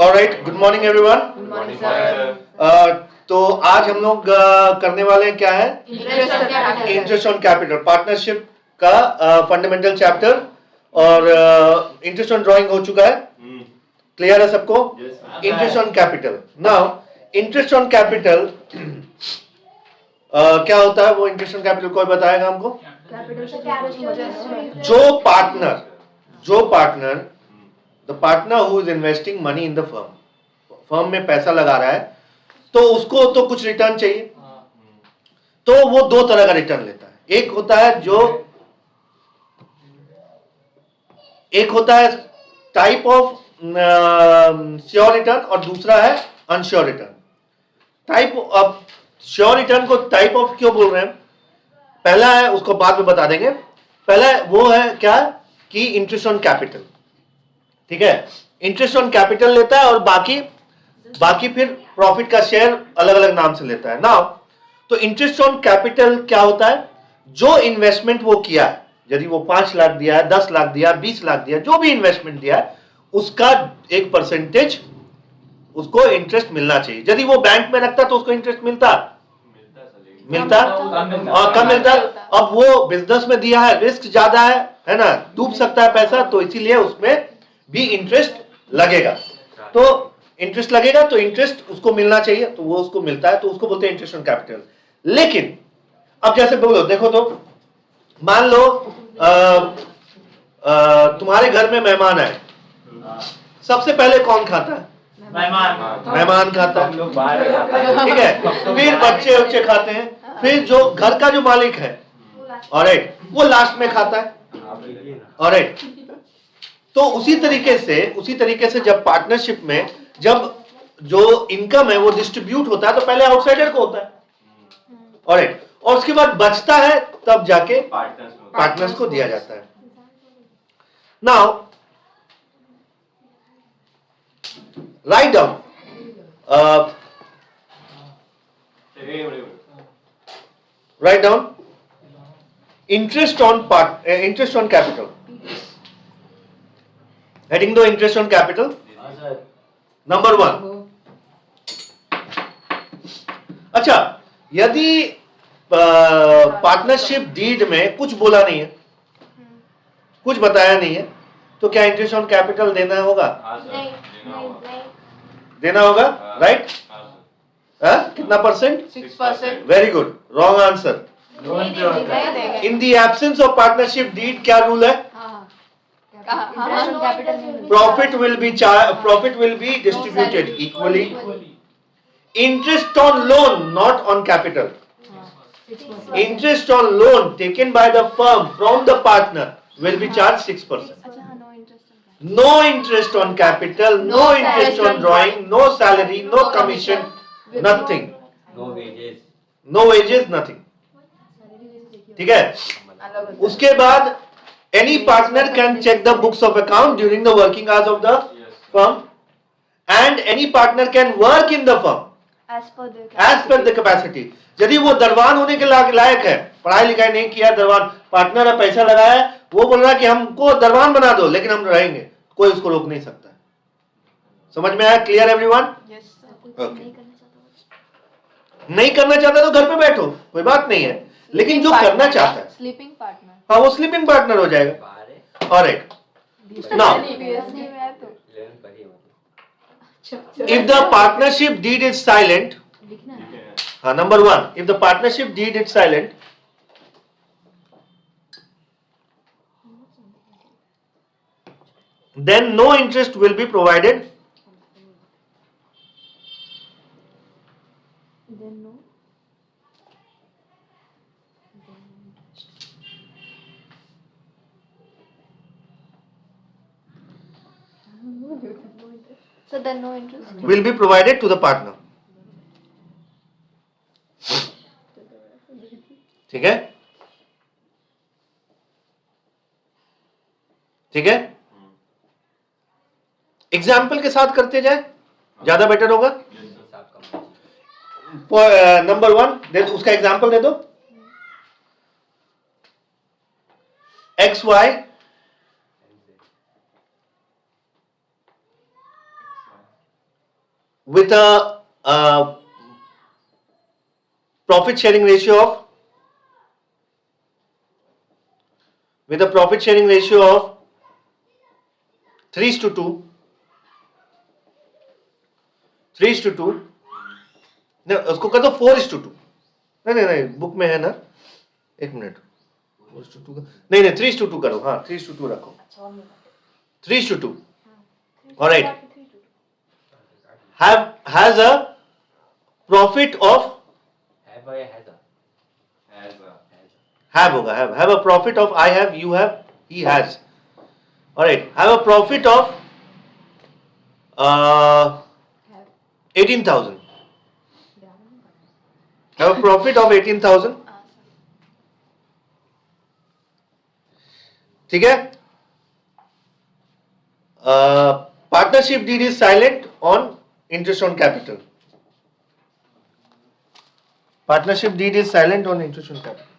Alright, good morning everyone. तो आज हम लोग करने वाले हैं क्या है, इंटरेस्ट ऑन कैपिटल, पार्टनरशिप का फंडामेंटल चैप्टर। और इंटरेस्ट ऑन ड्राइंग हो चुका है, क्लियर है सबको? Interest on capital. Now interest on capital क्या होता है? वो इंटरेस्ट ऑन कैपिटल कोई बताएगा हमको? जो partner the partner who is investing money in the firm में पैसा लगा रहा है, तो उसको तो कुछ रिटर्न चाहिए। तो वो दो तरह का रिटर्न लेता है। एक होता है टाइप ऑफ श्योर रिटर्न और दूसरा है unsure return. Type of sure return को टाइप ऑफ क्यों बोल रहे हैं, पहला है उसको बाद में बता देंगे। पहला वो है क्या कि इंटरेस्ट ऑन कैपिटल, ठीक है? इंटरेस्ट ऑन कैपिटल लेता है और बाकी फिर प्रॉफिट का शेयर अलग अलग नाम से लेता है ना। तो इंटरेस्ट ऑन कैपिटल क्या होता है? जो इन्वेस्टमेंट वो किया है, यदि वो 5 लाख दिया है, 10 लाख दिया, 20 लाख दिया, जो भी इन्वेस्टमेंट दिया है उसका एक परसेंटेज उसको इंटरेस्ट मिलना चाहिए। यदि वो बैंक में रखता तो उसको इंटरेस्ट मिलता और कम मिलता। अब वो बिजनेस में दिया है, रिस्क ज्यादा है ना, डूब सकता है पैसा, तो इसीलिए उसमें भी इंटरेस्ट लगेगा। तो इंटरेस्ट लगेगा तो इंटरेस्ट उसको मिलना चाहिए, तो वो उसको मिलता है, तो उसको बोलते हैं इंटरेस्ट ऑन कैपिटल। लेकिन अब जैसे बोलो, देखो तो मान लो तुम्हारे घर में मेहमान आए, सबसे पहले कौन खाता है? मेहमान खाता है, ठीक है? फिर बच्चे खाते हैं, फिर जो घर का जो मालिक है, ऑलराइट, वो लास्ट में खाता है, ऑलराइट। तो उसी तरीके से जब पार्टनरशिप में जब जो इनकम है वो डिस्ट्रीब्यूट होता है तो पहले आउटसाइडर को होता है, ऑलराइट, और उसके बाद बचता है तब जाके पार्टनर्स को दिया जाता है। Now write down interest on capital. Heading दो, इंटरेस्ट ऑन कैपिटल नंबर 1। अच्छा, यदि पार्टनरशिप डीड में कुछ बोला नहीं है, कुछ बताया नहीं है, तो क्या इंटरेस्ट ऑन कैपिटल देना होगा? देना होगा, राइट? कितना percent? 6%। Very good, wrong answer. In the absence of partnership deed क्या रूल है? Profit will be distributed equally. Interest on loan, not on capital. Interest on loan taken by the firm from the partner will be charged 6%. No interest on capital, no interest on drawing, no salary, no commission, nothing. No wages, nothing. ठीक है? उसके बाद any partner can check the books of account during the working hours of the firm, and any partner can work in the firm as per the capacity. यदि वो दरबान होने के लायक है, पढ़ाई लिखाई नहीं किया, दरबान पार्टनर है, पैसा लगाया है, वो बोल रहा है कि हमको दरबान बना दो लेकिन हम रहेंगे, कोई उसको रोक नहीं सकता है। समझ में आया? Clear everyone? ओके। नहीं करना चाहता तो घर पे बैठो, कोई बात नहीं है, लेकिन जो करना चाहता है, स्लीपिंग पार्टनर, हाँ, वो स्लीपिंग पार्टनर हो जाएगा। Alright, now if the partnership deed is silent, number 1, if the partnership deed is silent, then no interest will be provided. So then no interest Will be provided to the partner. ठीक है? ठीक है? Example के साथ करते जाए, ज्यादा better होगा। नंबर 1 उसका एग्जाम्पल दे दो। XY with a profit sharing ratio of 3:2. 3:2. नहीं उसको कर दो 4:2. नहीं बुक में है ना, एक मिनट. 4:2 का नहीं 3:2 करो. हाँ 3:2 रखो. 3:2. All right. Has a profit of have होगा have a profit of I have, you have, he has. All right. Have a profit of 18,000. Have a profit of 18,000. ठीक है. Partnership deed is silent on interest on capital. Partnership deed is silent on interest on capital.